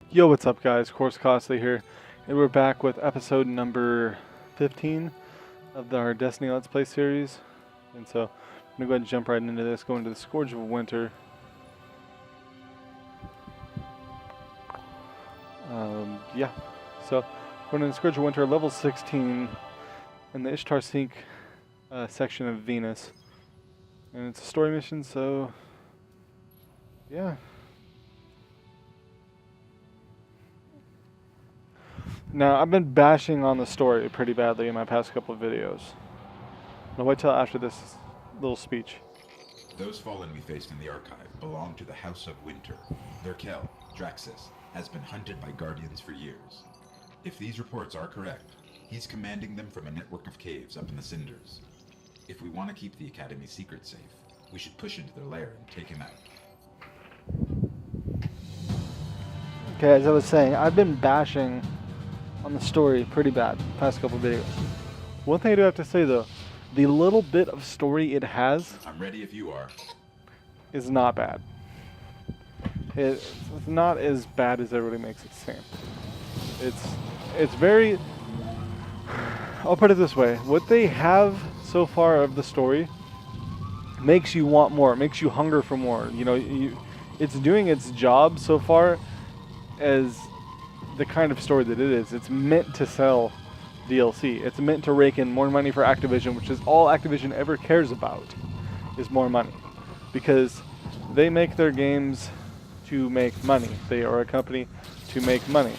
Yo, what's up, guys? Course Costly here, and we're back with episode number 15 of our Destiny Let's Play series. And so, I'm gonna go ahead and jump right into this, go into the Scourge of Winter. Yeah, so going into the Scourge of Winter, level 16, in the Ishtar Sink section of Venus. And it's a story mission, so yeah. Now, I've been bashing on the story pretty badly in my past couple of videos. Now wait till after this little speech. Those fallen we faced in the archive belong to the House of Winter. Their Kel, Draxus, has been hunted by Guardians for years. If these reports are correct, he's commanding them from a network of caves up in the Cinders. If we want to keep the Academy's secret safe, we should push into their lair and take him out. Okay, as I was saying, I've been bashing on the story pretty bad the past couple videos. One thing I do have to say though, the little bit of story it has I'm ready if you are. is not bad. It's not as bad as everybody makes it seem. It's very, I'll put it this way, what they have so far of the story makes you want more, it makes you hunger for more. You know, it's doing its job so far as the kind of story that it is. It's meant to sell DLC. It's meant to rake in more money for Activision, which is all Activision ever cares about, is more money. Because they make their games to make money. They are a company to make money.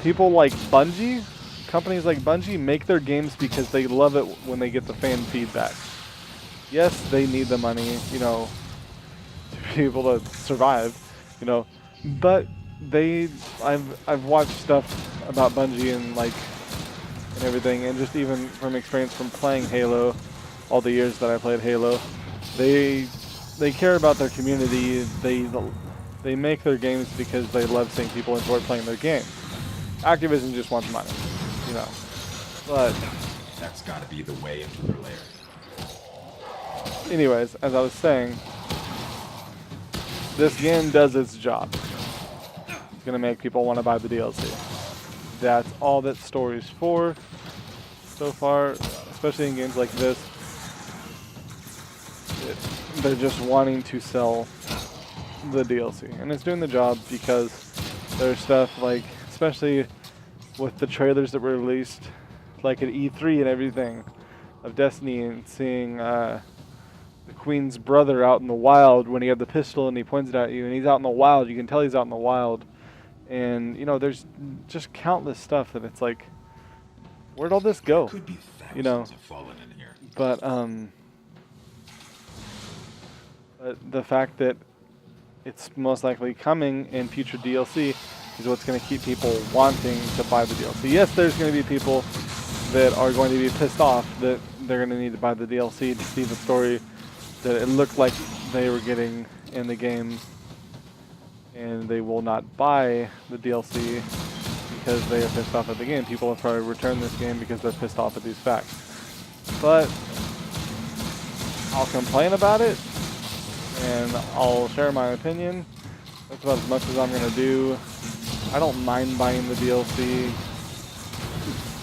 People like Bungie, companies like Bungie, make their games because they love it when they get the fan feedback. Yes, they need the money, you know, to be able to survive, you know, but I've watched stuff about Bungie and everything, and just even from experience from playing Halo, all the years that I played Halo, they care about their community. They make their games because they love seeing people enjoy playing their game. Activision just wants money, you know. But That's gotta be the way into their lair. anyways, as I was saying, this game does its job. It's gonna make people want to buy the DLC. That's all that story's for so far, especially in games like this. They're just wanting to sell the DLC, and it's doing the job because there's stuff like, especially with the trailers that were released, like at E3 and everything, of Destiny, and seeing the Queen's brother out in the wild when he had the pistol and he points it at you, and he's out in the wild. You can tell he's out in the wild. And, you know, there's just countless stuff that it's like, where'd all this go? Could be thousands You know, of fallen in here. but the fact that it's most likely coming in future DLC is what's going to keep people wanting to buy the DLC. Yes, there's going to be people that are going to be pissed off that they're going to need to buy the DLC to see the story that it looked like they were getting in the game, and they will not buy the DLC because they are pissed off at the game. People will probably return this game because they're pissed off at these facts. But I'll complain about it, and I'll share my opinion. That's about as much as I'm going to do. I don't mind buying the DLC.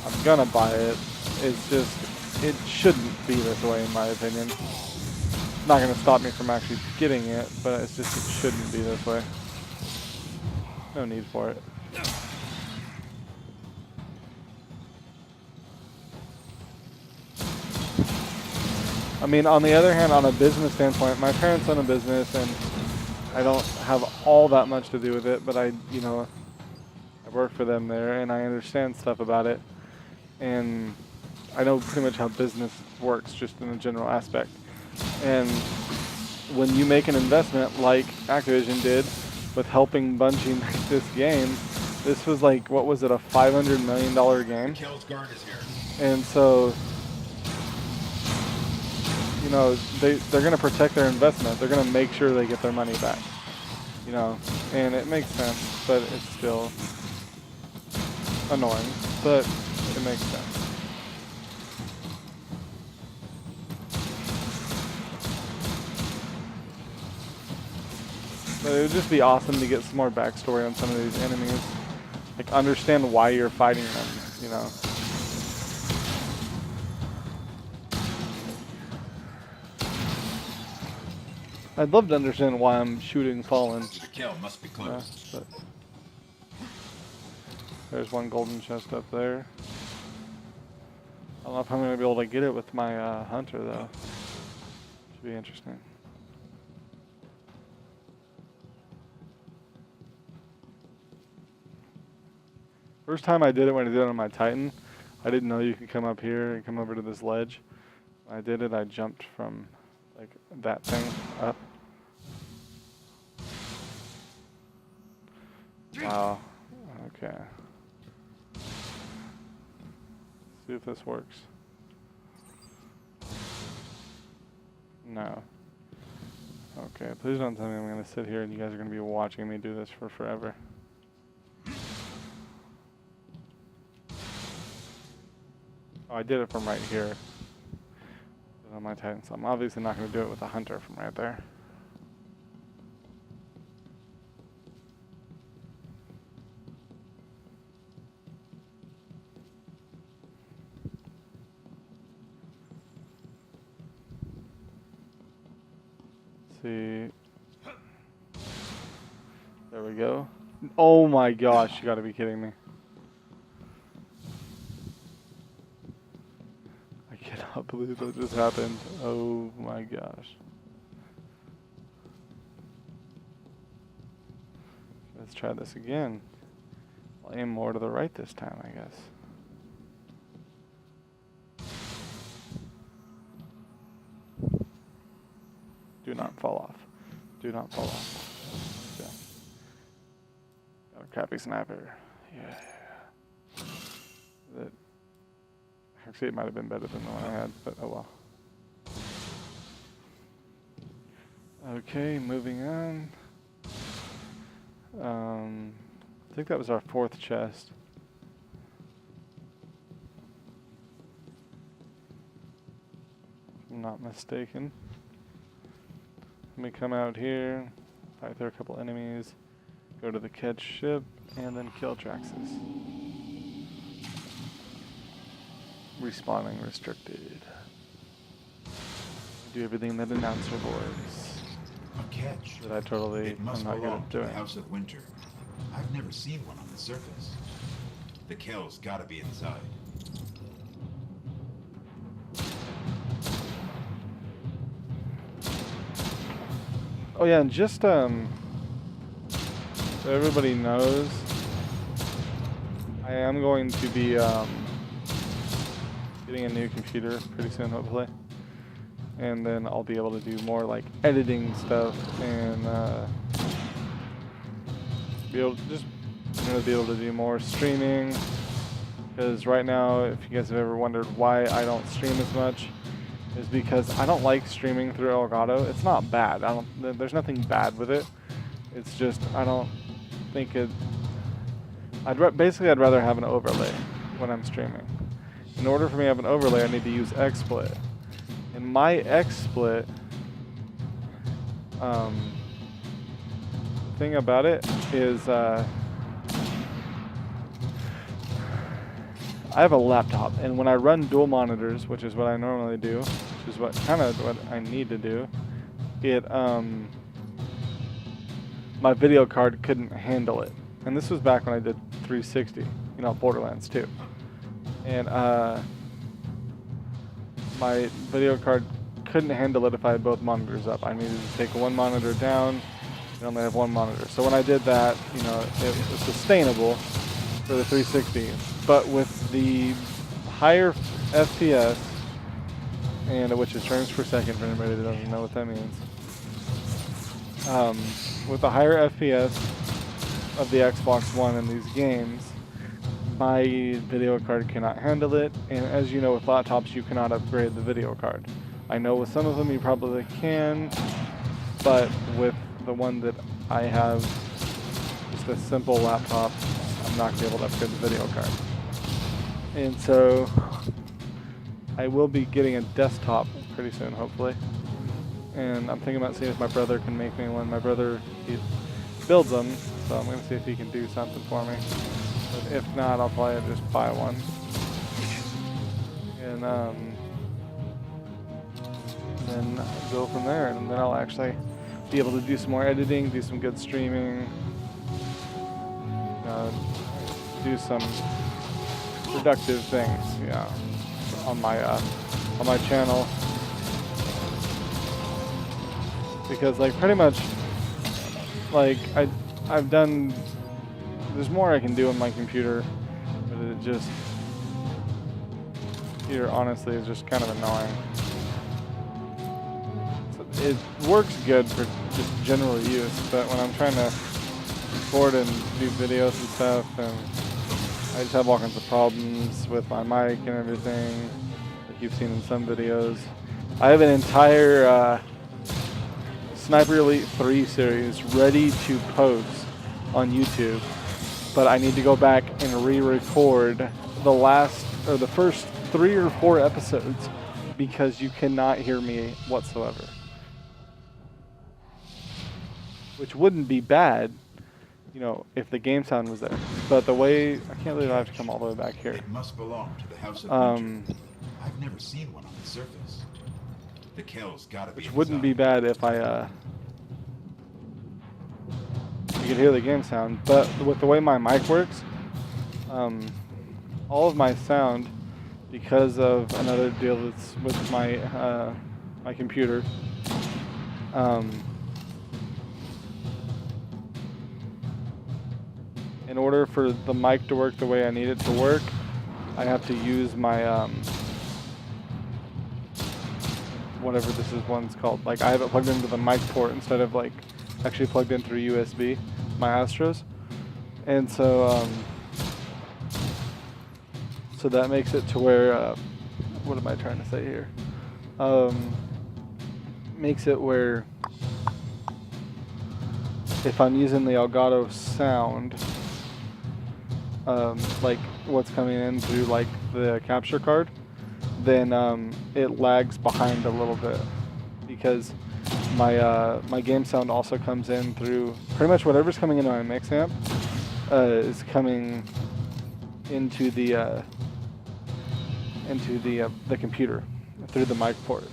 I'm going to buy it. It's just, it shouldn't be this way in my opinion. It's not going to stop me from actually getting it, but it's just, it shouldn't be this way. No need for it. I mean, on the other hand, on a business standpoint, my parents own a business, and I don't have all that much to do with it, but I work for them there, and I understand stuff about it, and I know pretty much how business works, just in a general aspect. And when you make an investment like Activision did with helping Bungie make this game, this was like, what was it, a $500 million game? Kel's guard is here. And so, you know, they're going to protect their investment. They're going to make sure they get their money back. You know, and it makes sense, but it's still annoying, but it makes sense. But it would just be awesome to get some more backstory on some of these enemies. like understand why you're fighting them, you know. I'd love to understand why I'm shooting Fallen. The kill must be close. But there's one golden chest up there. I don't know if I'm going to be able to get it with my hunter, though. Should be interesting. First time I did it when I did it on my Titan, I didn't know you could come up here and come over to this ledge. When I did it, I jumped from like that thing up. Wow. Okay. See if this works. No. Okay, please don't tell me I'm going to sit here and you guys are going to be watching me do this for forever. Oh, I did it from right here. On my Titan, so I'm obviously not going to do it with a hunter from right there. See. There we go. Oh my gosh, you gotta be kidding me. I cannot believe that just happened. Oh my gosh. Let's try this again. I'll aim more to the right this time, I guess. Do not fall off. Do not fall off. Okay. Got a crappy sniper. Yeah. Actually, it might have been better than the one I had, but oh well. Okay, moving on. I think that was our 4th chest. If I'm not mistaken. Let me come out here, fight through a couple enemies, go to the catch ship, and then kill Draxus. Respawning restricted. Do everything that announcer boards. A catch. That I totally am not good at doing. The House of Winter. I've never seen one on the surface. The kill's gotta be inside. Oh yeah, and just so everybody knows, I am going to be getting a new computer pretty soon, hopefully, and then I'll be able to do more like editing stuff and be able to do more streaming. Because right now, if you guys have ever wondered why I don't stream as much, is because I don't like streaming through Elgato. It's not bad. There's nothing bad with it. It's just I don't think it. I'd rather have an overlay when I'm streaming. In order for me to have an overlay, I need to use XSplit. And my XSplit, thing about it is I have a laptop, and when I run dual monitors, which is what I normally do, which is what I need to do, it my video card couldn't handle it. And this was back when I did 360, Borderlands 2. And my video card couldn't handle it if I had both monitors up. I needed to take one monitor down and only have one monitor. So when I did that, it was sustainable for the 360. But with the higher FPS, and which is frames per second for anybody that doesn't know what that means, with the higher FPS of the Xbox One in these games, my video card cannot handle it. And as you know, with laptops, you cannot upgrade the video card. I know with some of them you probably can, but with the one that I have, just a simple laptop, I'm not going to be able to upgrade the video card. And so I will be getting a desktop pretty soon, hopefully. And I'm thinking about seeing if my brother can make me one. My brother, he builds them, so I'm going to see if he can do something for me. if not, I'll probably just buy one. And then go from there, and then I'll actually be able to do some more editing, do some good streaming, do some productive things, yeah, on my channel. Because like pretty much, like I've done. There's more I can do on my computer, but it just here honestly is just kind of annoying. So it works good for just general use, but when I'm trying to record and do videos and stuff, and I just have all kinds of problems with my mic and everything, like you've seen in some videos. I have an entire Sniper Elite 3 series ready to post on YouTube, but I need to go back and re-record the first 3 or 4 episodes because you cannot hear me whatsoever. Which wouldn't be bad, you know, if the game sound was there. But the way, I can't believe I have to come all the way back here. It must belong to the House of Winter. I've never seen one on the surface. The kill's gotta be Which wouldn't be bad if you could hear the game sound, but with the way my mic works, all of my sound, because of another deal that's with my my computer, in order for the mic to work the way I need it to work, I have to use my whatever this is one's called. Like I have it plugged into the mic port instead of like actually plugged in through USB, my Astros. And so so that makes it to where what am I trying to say here? Makes it where if I'm using the Elgato sound, like what's coming in through like the capture card, then it lags behind a little bit because my game sound also comes in through pretty much whatever's coming into my mix amp is coming into the computer through the mic port.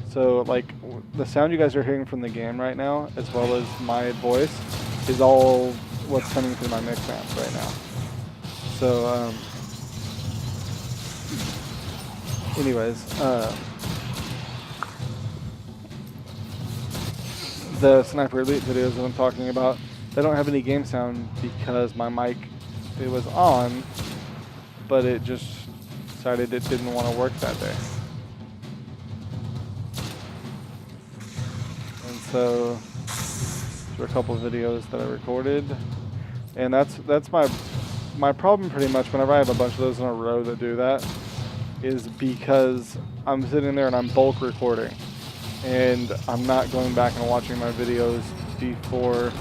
So like the sound you guys are hearing from the game right now, as well as my voice, is all what's coming through my mix amp right now. So anyways, the Sniper Elite videos that I'm talking about, they don't have any game sound because my mic, it was on, but it just decided it didn't want to work that day. And so there were a couple of videos that I recorded, and that's my problem pretty much whenever I have a bunch of those in a row that do that, is because I'm sitting there and I'm bulk recording, and I'm not going back and watching my videos before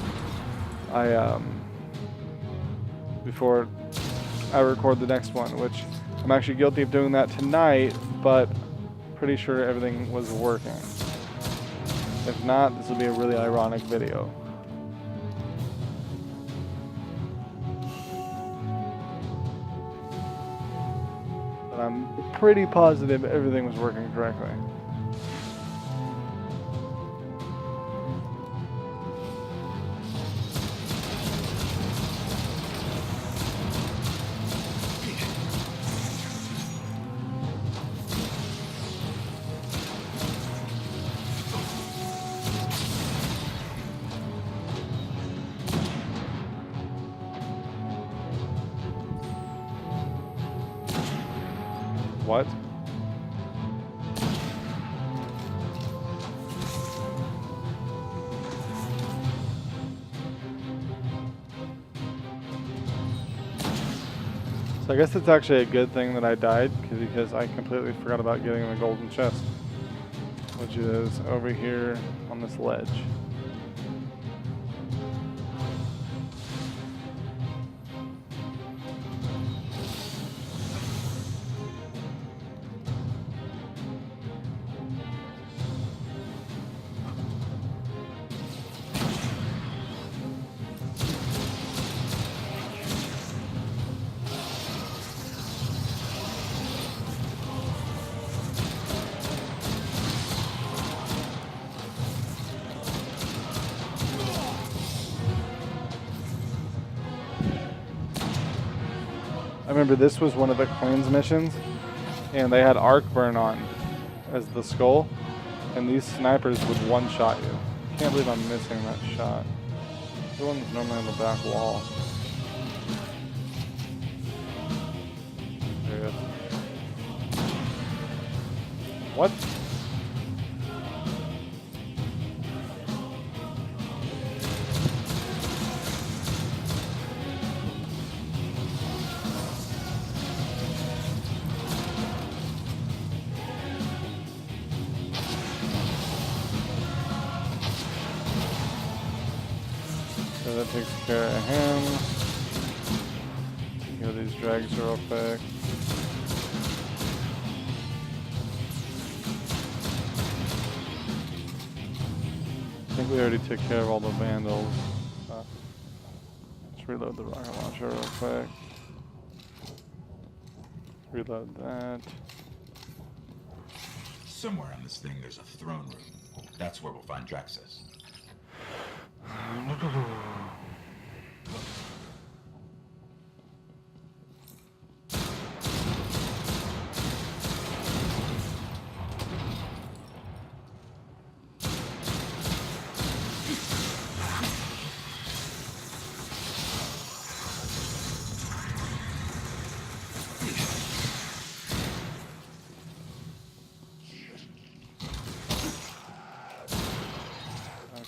I record the next one, which I'm actually guilty of doing that tonight, but pretty sure everything was working. If not, this will be a really ironic video. But I'm pretty positive everything was working correctly. What? So I guess it's actually a good thing that I died, because I completely forgot about getting the golden chest, which is over here on this ledge. remember this was one of the Queen's missions, and they had arc burn on as the skull, and these snipers would one-shot you. Can't believe I'm missing that shot. The one's normally on the back wall. There he is. What? So that takes care of him. Go these drags real quick. I think we already took care of all the vandals. Let's reload the rocket launcher real quick. Reload that. Somewhere on this thing there's a throne room. That's where we'll find Draxus.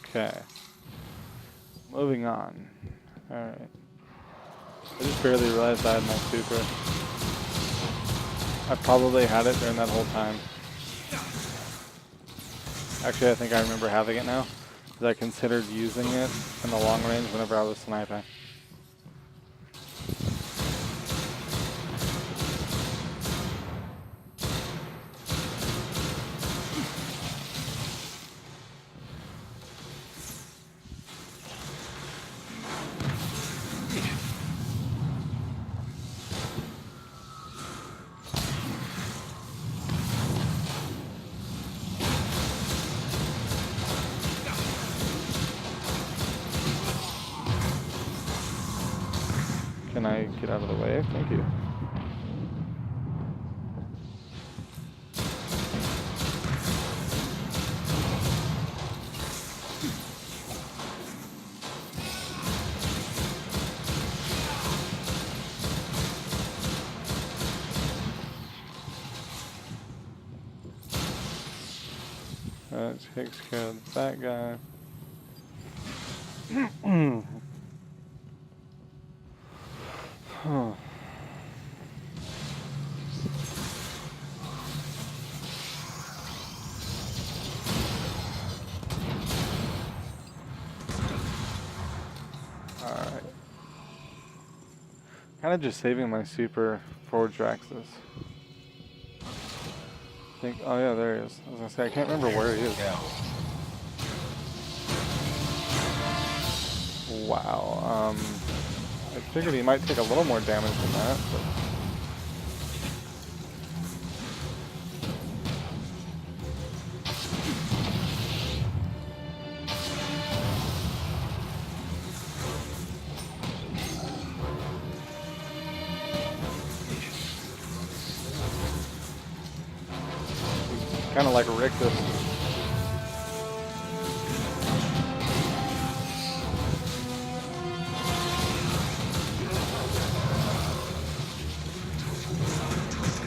Okay. Moving on. Alright. I just barely realized I had my super. I probably had it during that whole time. Actually, I think I remember having it now, because I considered using it in the long range whenever I was sniping. Can I get out of the way? Thank you. That takes care of that guy. Huh. Alright. Kind of just saving my super for Draxus. Oh yeah, there he is. I was gonna say, I can't remember where he is. Yeah. Wow. I figured he might take a little more damage than that, but... kind of like Rictus.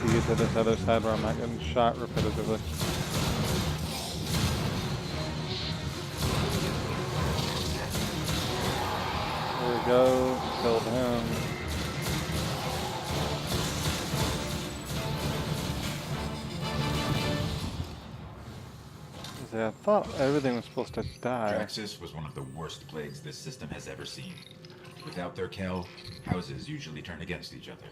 You get to this other side where I'm not getting shot repetitively. There we go, killed him. I thought everything was supposed to die. Draxus was one of the worst plagues this system has ever seen. Without their Kel, houses usually turn against each other.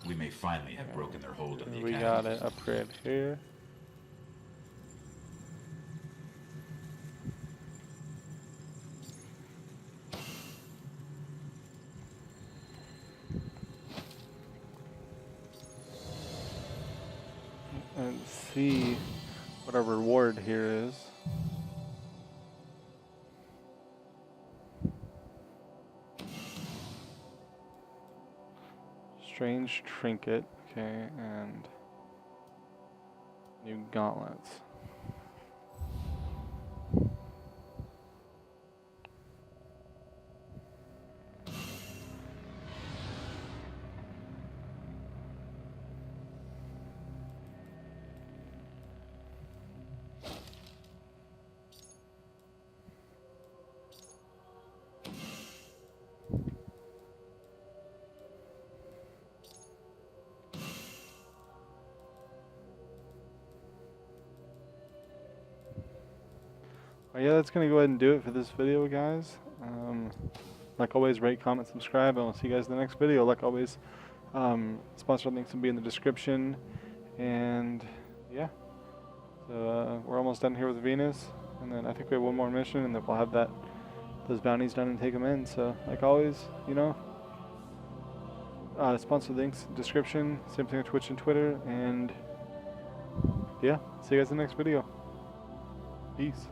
We may finally have broken their hold on the We academy. got it. Upgrade here. And see what our reward here is. Strange trinket. Okay, and new gauntlets. Well, yeah, that's gonna go ahead and do it for this video, guys. Like always, rate, comment, subscribe, and I'll see you guys in the next video. Like always, sponsor links will be in the description, and yeah. So we're almost done here with Venus, and then I think we have one more mission, and then we'll have those bounties done and take them in. So like always, you know, sponsor links, description, same thing on Twitch and Twitter, and yeah, see you guys in the next video. Peace.